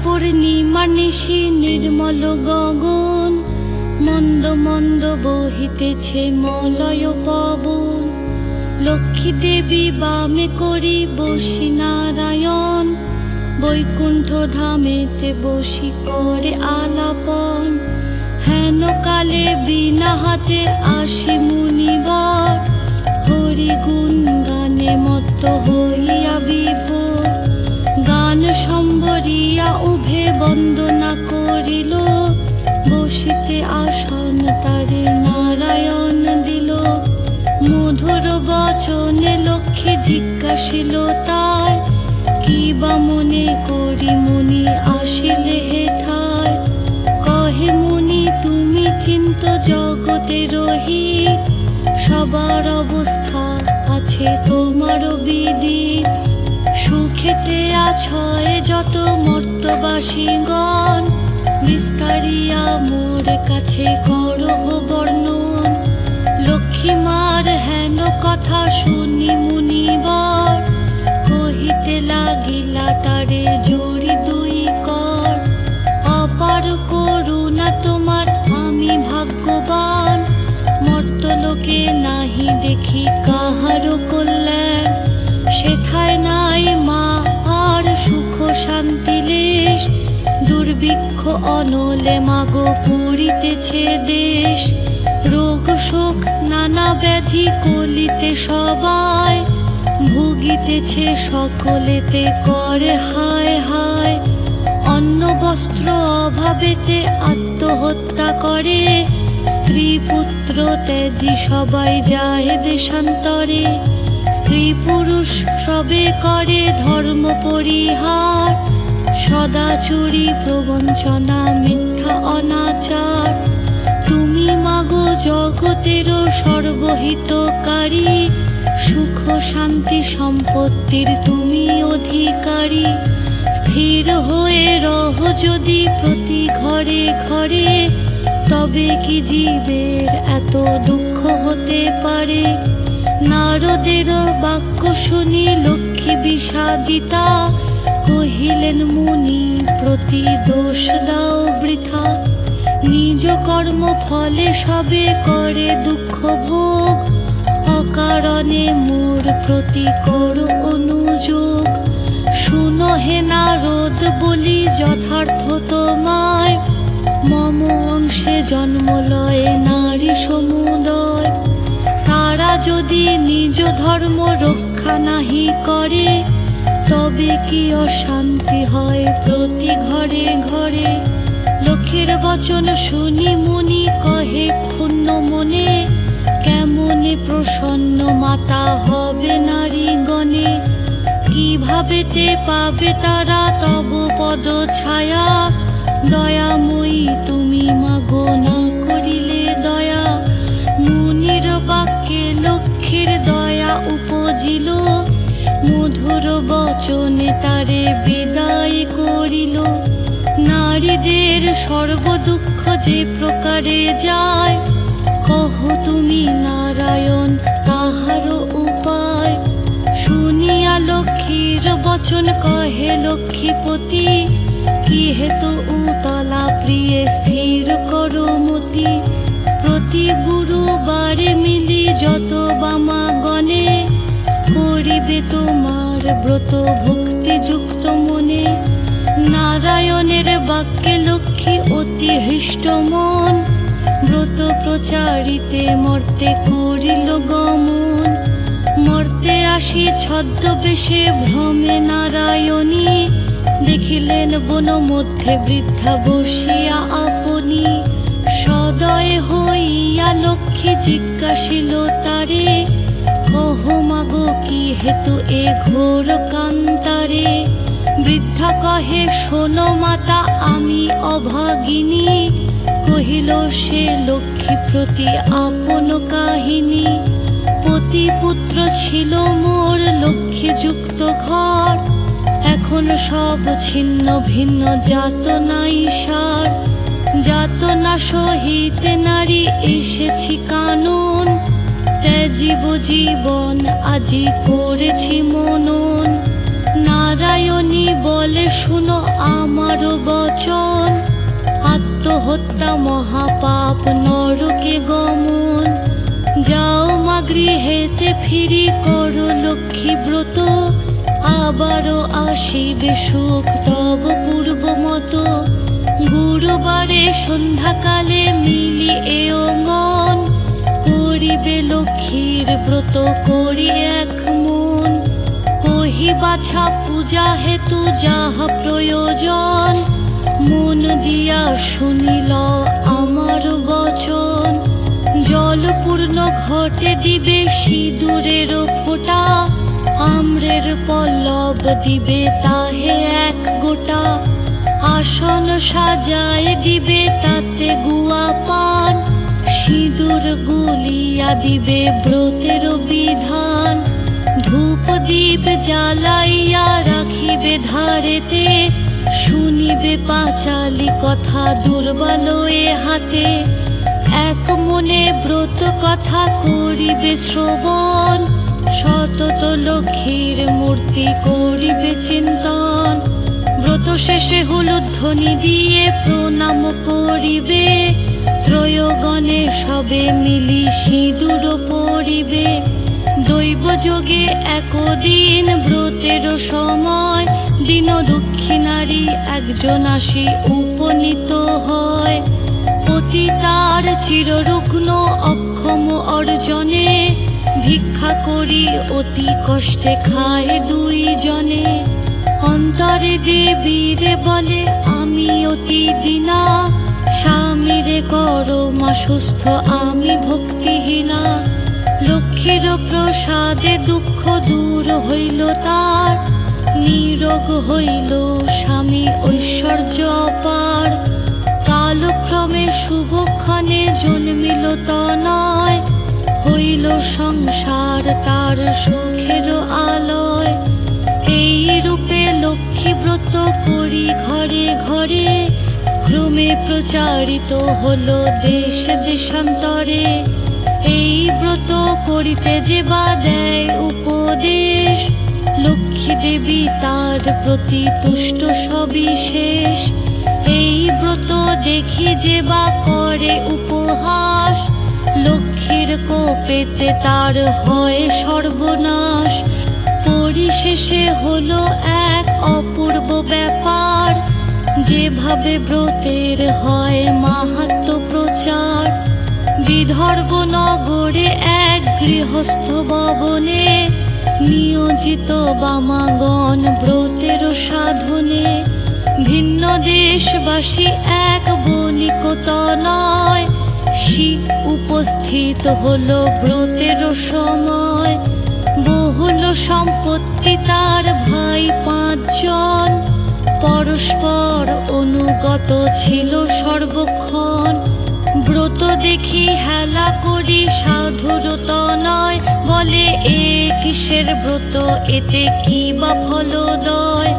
পূর্ণিমার নিশি নির্মল গগন, মন্দ মন্দ বহিতেছে মলয় পবন। লক্ষ্মী দেবী বামে করি বসি নারায়ণ, বৈকুণ্ঠ ধামেতে বসি করে আলাপন। হেন কালে বিনা হাতে আসি মুনিবর, হরি গুণ গানে মত্ত হইয়া বিভোর। গান সম্বরিয়া উভে বন্দনা করিল, বসিতে আসন তারে নারায়ণ দিল। মধুর বচনে লক্ষ্মী জিজ্ঞাসিল তাই, কি বা মনে করি মুনি আসিলে হেথায়। কহে মুনি তুমি চিন্ত জগতের হিত, সবার অবস্থা আছে তোমার বিদিত। সুখেতে আছয় যত মর্তবাসীগণ, বিস্তারিয়া মোর কাছে করহ বর্ণন। লক্ষ্মী মার হেন কথা শুনি মুনিবর, কহিতে লাগিলা তারে জড়ি দুই কর। অপার করুণা তোমার আমি ভাগ্যবান, মর্তলোকে নাহি দেখি কাহারো কল্যাণ। সেথায় নাই মা আর সুখ শান্তি লেশ, দুর্ভিক্ষ অনলে মাগো পুরিতেছে দেশ। রোগ শোক নানা ব্যাধি কলিতে সবাই, ভুগিতেছে সকলেতে করে হায় হায়। অন্ন বস্ত্র অভাবেতে আত্মহত্যা করে, স্ত্রী পুত্র ত্যাজি সবাই যায় দেশান্তরে। স্ত্রী পুরুষ সবে করে ধর্ম পরিহার, সদা চুরি প্রবঞ্চনা মিথ্যা অনাচার। তুমি মাগো জগতের সর্বহিতকারী, সুখ শান্তি সম্পত্তির তুমি অধিকারী। স্থির হয়ে রহ যদি প্রতি ঘরে ঘরে, তবে কি জীবের এত দুঃখ হতে পারে। নারদের বাক্য শুনি লক্ষ্মী বিষাদিতা, কহিলেন মুনি প্রতি দোষ দাও বৃথা। নিজ কর্ম ফলে সবে করে দুঃখ ভোগ, অকারণে মোর প্রতি করো অনুযোগ। শুনো হে নারদ বলি যথার্থ তোমায়, মম অংশে জন্ম লয়ে নারী সমুদয়। তারা যদি নিজ ধর্ম রক্ষা নাহি করে, তবে কি অশান্তি হয় প্রতি ঘরে ঘরে। লক্ষ্মীর বচন শুনি মুনি কহে ক্ষুণ্ণ মনে, কেমনে প্রসন্ন মাতা হবে নারীগণে। কিভাবেতে পাবে তারা তব পদ ছায়া, দয়াময়ী তুমি মাগো না করিলে দয়া। মুনির বাক্যে লক্ষ্মীর দয়া উপজিল, মধুর বচনে তারে বিদায় করিল। নারীদের সর্বদুঃখ যে প্রকারে যায়, কহ তুমি নারায়ণ তাহারও উপায়। শুনিয়া লক্ষ্মীর বচন কহে লক্ষ্মীপতি, কি হেতু উতলা প্রিয়ে স্থির করো মতি। প্রতি গুরুবারে মিলি যত বামাগণে, করিবে তোমার ব্রত ভক্তিযুক্ত মনে। নারায়ণের বাক্যে লক্ষ্মী অতি হৃষ্ট মন, ব্রত প্রচারিতে মর্তে করিল গমন। মর্তে আসি ছদ্মবেশে ভ্রমে নারায়ণী, দেখিলেন বন মধ্যে বৃদ্ধা বসিয়া আপনি। সদয় হইয়া লক্ষ্মী জিজ্ঞাসিল তারে, কহ মাগো কি হেতু এ ঘোর কান্তারে। বৃদ্ধা কহে শোনো মাতা আমি অভাগিনী, কহিল সে লক্ষ্মী প্রতি আপন কাহিনী। পতি পুত্র ছিল মোর লক্ষ্মীযুক্ত ঘর, এখন সব ছিন্ন ভিন্ন যাতনাই সার। যাতনা সহিতে নারী এসেছি কানন, ত্যাজিব জীবন আজি করেছি মনন। নারায়ণী বলে শুনো আমারও বচন, আত্মহত্যা মহাপাপ নরকে গমন। যাও মা গৃহেতে ফিরি করো লক্ষ্মী ব্রত, আবারও আসিবে সুখ তব পূর্ব মতো। গুরুবারে সন্ধ্যাকালে মিলি এ অঙ্গন, করিবে লক্ষ্মীর ব্রত করি এক মন। কহি বাছা পূজা হেতু যাহা প্রয়োজন, মন দিয়া শুনিল আমার বচন। জলপূর্ণ ঘটে দিবে সিঁদুরের ফোঁটা, আম্রের পল্লব দিবে তাহে এক গোটা। আসন সাজায় দিবে তাতে গুয়া পান, সিঁদুর গুলিয়া দিবে ব্রতের বিধান। ধূপ দীপ জ্বালাইয়া রাখিবে ধারেতে, শুনিবে পাঁচালি কথা দুর্বল এ হাতে। এক মনে ব্রত কথা করিবে শ্রবণ, সতত লক্ষ্মীর মূর্তি করিবে চিন্তন। ব্রত শেষে হুলুধ্বনি দিয়ে প্রণাম করিবে, ত্রয়গণে সবে মিলি সিঁদুর পরিবে। দৈব যোগে একদিন ব্রতের সময়, দীন দুঃখী নারী একজন আসি উপনীত হয়। পতিতার চিররুগ্ন অক্ষম অর্জনে, ভিক্ষা করি অতি কষ্টে খায় দুইজনে। অন্তরে দেবীরে বলে আমি অতি দীনা, স্বামীরে করো মা সুস্থ আমি ভক্তিহীনা। লক্ষ্মীর প্রসাদে দুঃখ দূর হইল তার, নিরোগ হইল স্বামী ঐশ্বর্য অপার। কালক্রমে শুভক্ষণে জন্মিল তনয়, হইল সংসার তার সুখের আলয়। এই রূপে লক্ষ্মী ব্রত করি ঘরে ঘরে, ক্রমে প্রচারিত হলো দেশ দেশান্তরে। এই ব্রত করিতে যে বা দেয় উপদেশ, লক্ষ্মী দেবী তার প্রতি তুষ্ট সবিশেষ। এই ব্রত দেখি যে বা করে উপহাস, লক্ষ্মীর কোপেতে তার হয় সর্বনাশ। পরিশেষে হলো এক অপূর্ব ব্যাপার, যেভাবে ব্রতের হয় মাহাত্ম্য প্রচার। বিদর্ভ নগরে এক গৃহস্থ ভবনে, নিয়োজিত বামাগণ ব্রতের সাধনে। ভিন্ন দেশবাসী এক বণিক তনয়, শিব উপস্থিত হলো ব্রতের সময়। বহুল সম্পত্তি তার ভাই পাঁচজন, পরস্পর অনুগত ছিল সর্বক্ষণ। ব্রত দেখি হেলা করি সাধুর তনয়, বলে এ কিসের ব্রত এতে কি বা ফলদয়।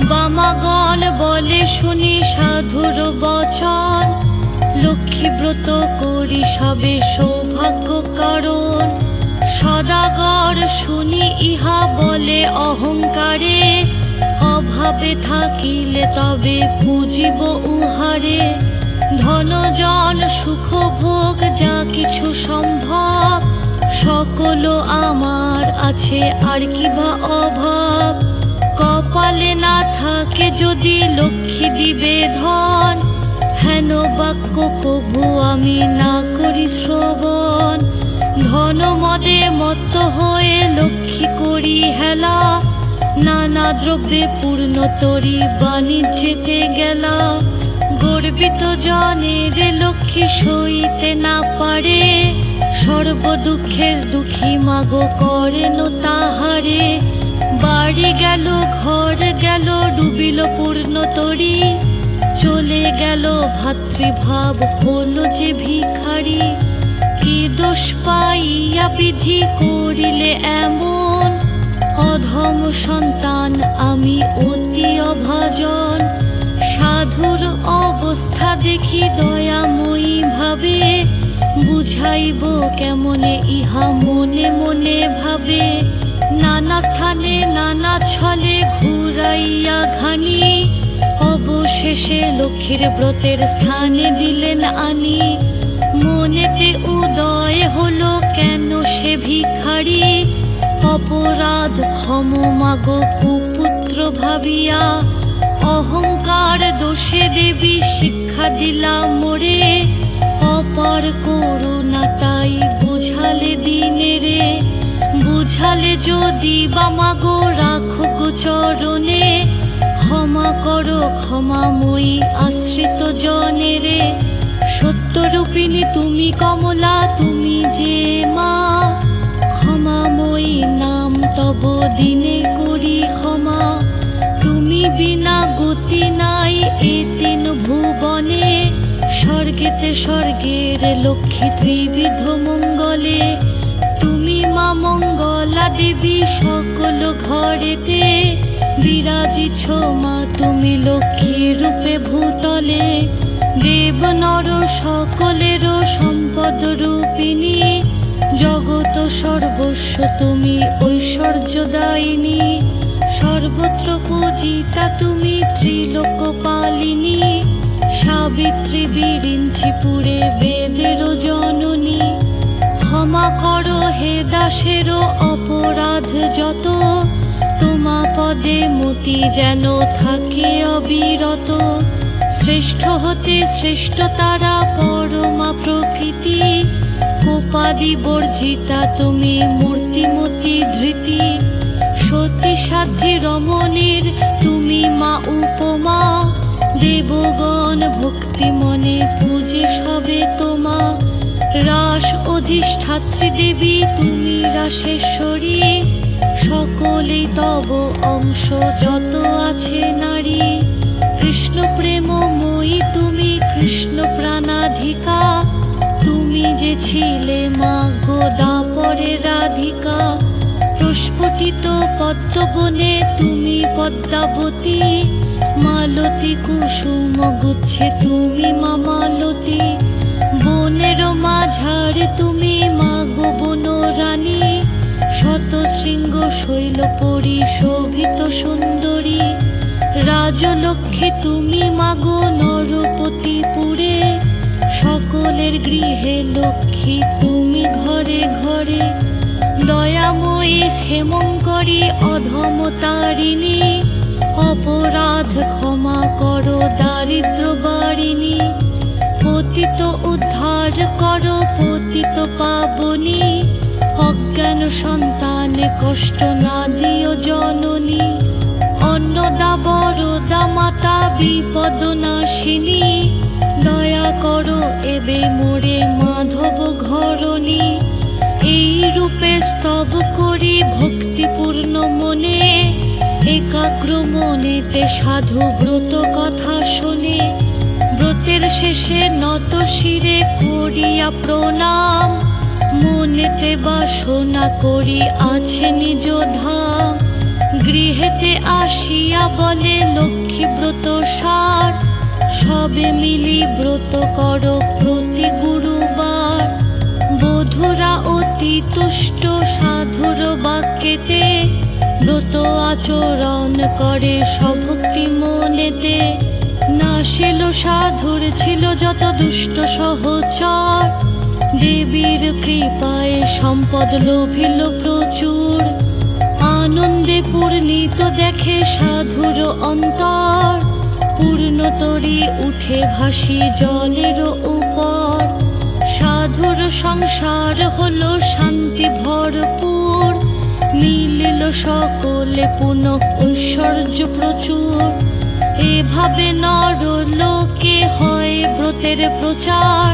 বামাগণ বলে শুনি সাধুর বচন, লক্ষ্মী ব্রত করি সবে সৌভাগ্য কারণ। সদাগর শুনি ইহা বলে অহংকারে, অভাবে থাকিলে তবে পুজিব উহারে। ধনজন সুখ ভোগ যা কিছু সম্ভব, সকল আমার আছে আর কি বা অভাব। কপালে না থাকে যদি লক্ষ্মী দিবে ধন, হেন বাক্য কভু আমি না করি শ্রবণ। ধন মদে মত্ত হয়ে লক্ষ্মী করি হেলা, নানা দ্রব্যে পূর্ণ তরি বাণিজ্যেতে গেলা। গর্বিত জনের লক্ষ্মী সইতে না পারে, সর্ব দুঃখের দুঃখী মাগো করেন তাহারে। বাড়ি গেল ঘর গেল ডুবিল পূর্ণ তরি, চলে গেল ভাতৃভাব হলো যে ভিখারি। কি দোষ পাইয়া বিধি করিলে এমন, অধম সন্তান আমি অতি অভাজন। সাধুর অবস্থা দেখি দয়াময়ী ভাবে, বুঝাইব কেমনে ইহা মনে মনে ভাবে। নানা স্থানে নানা ছলে ঘুরাইয়া ঘানি, অবশেষে লক্ষ্মীর ব্রতের স্থানে দিলেন আনি। মনেতে উদয় হলো কেন সে ভিখারি, অপরাধ ক্ষম মাগো কুপুত্র ভাবিয়া। অহংকার দোষে দেবী শিক্ষা দিলাম মোরে, অপার করুণা তাই বুঝালে দিনে রে। বুঝালে যদি বা মাগো রাখো গো চরণে, ক্ষমা করো ক্ষমাময়ী আশ্রিত জনে রে। সত্যরূপিণী তুমি কমলা তুমি যে মা, ক্ষমাময়ী নাম তব দিনে করি ক্ষমা। তুমি বিনা গতি নাই এ তিন ভুবনে, স্বর্গেতে স্বর্গের লক্ষ্মী ত্রিবিধ মঙ্গলে। তুমি মা মঙ্গলা দেবী সকল ঘরেতে, বিরাজিছ মা তুমি লক্ষ্মী রূপে ভূতলে। দেব নর সকলের সম্পদ রূপিণী, জগত সর্বস্ব তুমি ঐশ্বর্যদায়িনী। সর্বত্র পূজিতা তুমি ত্রিলোকপালিনী, সাবিত্রী বিরিঞ্চিপুরে বেদের জননী। ক্ষমা করো হে দাসের অপরাধ যত, তোমা পদে মতি যেন থাকে অবিরত। শ্রেষ্ঠ হতে শ্রেষ্ঠ তারা পরমা প্রকৃতি, কোপাদি বর্জিতা তুমি মূর্তিমতি ধৃতি। সতী সাধ্যি রমণীর তুমি মা উপমা, দেবগণ ভক্তি মনে পূজে সবে তোমা। রাস অধিষ্ঠাত্রী দেবী তুমি রাসেশ্বরী, সকলেই তব অংশ যত আছে নারী। কৃষ্ণ প্রেমময়ী তুমি কৃষ্ণ প্রাণাধিকা, তুমি যে ছিলে মা গো দাপরে রাধিকা। প্রস্ফুটিত পদ্মবনে তুমি পদ্মাবতী, মালতী কুসুম গুচ্ছে তুমি মা মালতী। বনের মাঝারে তুমি মা গো বনরানী, শত শৃঙ্গ শৈল পরি শোভিত সুন্দরী। রাজলক্ষ্মী তুমি মাগো নরপতিপুরে, সকলের গৃহে লক্ষ্মী তুমি ঘরে ঘরে। দয়াময়ী ক্ষেমঙ্করী অধমতারিণী, অপরাধ ক্ষমা করো দারিদ্র বারিণী। পতিত উদ্ধার করো পতিত পাবনী, অজ্ঞান সন্তানে কষ্ট না দিও জননী। অন্নদা বরদা মাতা বিপদ নাশিনী, দয়া করো এবে মোরে মাধব ঘরণী। এই রূপে স্তব করি ভক্তিপূর্ণ মনে, একাগ্র মনেতে সাধু ব্রত কথা শোনে। ব্রতের শেষে নত শিরে করিয়া প্রণাম, মনেতে বাসনা করি আছে নিজ ধাম। গৃহেতে আসিয়া বলে লক্ষ্মী ব্রত সার, সবে মিলি ব্রত করো প্রতি গুরুবার। বধূরা অতি তুষ্ট সাধুর বাক্যেতে, ব্রত আচরণ করে সভক্তি মনেতে। নাশিল সাধুর ছিল যত দুষ্ট সহচর, দেবীর কৃপায় সম্পদ লোভিল প্রচুর। আনন্দে পূর্ণিত দেখে সাধুর অন্তর, পূর্ণতরী উঠে ভাসি জলের উপর। সাধুর সংসার হলো শান্তি ভরপুর, মিলিল সকলে পুনঃ ঐশ্বর্য প্রচুর। এভাবে নরলোকে হয় ব্রতের প্রচার,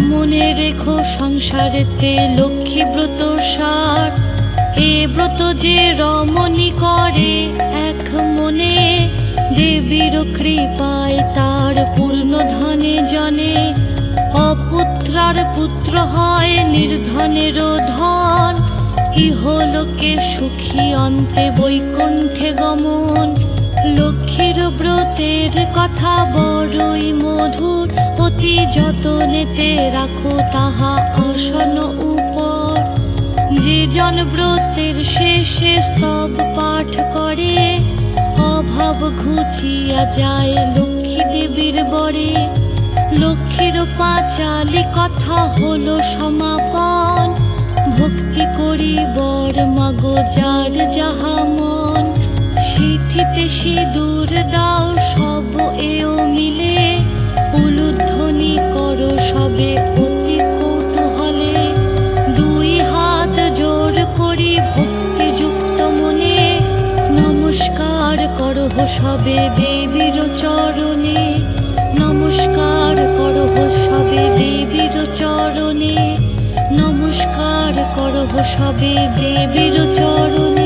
মনে রেখো সংসারেতে লক্ষ্মী ব্রত সার। এ ব্রত যে রমণী করে এক মনে, দেবীর কৃপায় তার পূর্ণ ধনে জনে। অপুত্রার পুত্র হয় নির্ধনের ধন, ইহলোকে সুখী অন্তে বৈকুণ্ঠে গমন। লক্ষ্মীর ব্রতের কথা বড়ই মধুর, অতি যতনেতে রাখো তাহা আসন উপর। যে জন ব্রতের শেষে স্তব পাঠ করে, অভাব ঘুচিয়া যায় লক্ষ্মী দেবীর বরে। লক্ষ্মীর পাঁচালি কথা হলো সমাপন, ভক্তি করি বর মাগো যার যাহা মন। সিথিতে সিঁদুর দাও সব এও মিলে, উলুধ্বনি করো সবে অতি কৌতূহলে। দুই হাত জোর করি ভক্তিযুক্ত মনে, নমস্কার করো সবে দেবীর চরণে। নমস্কার করো সবে দেবীর চরণে, নমস্কার করো সবে দেবীর চরণে।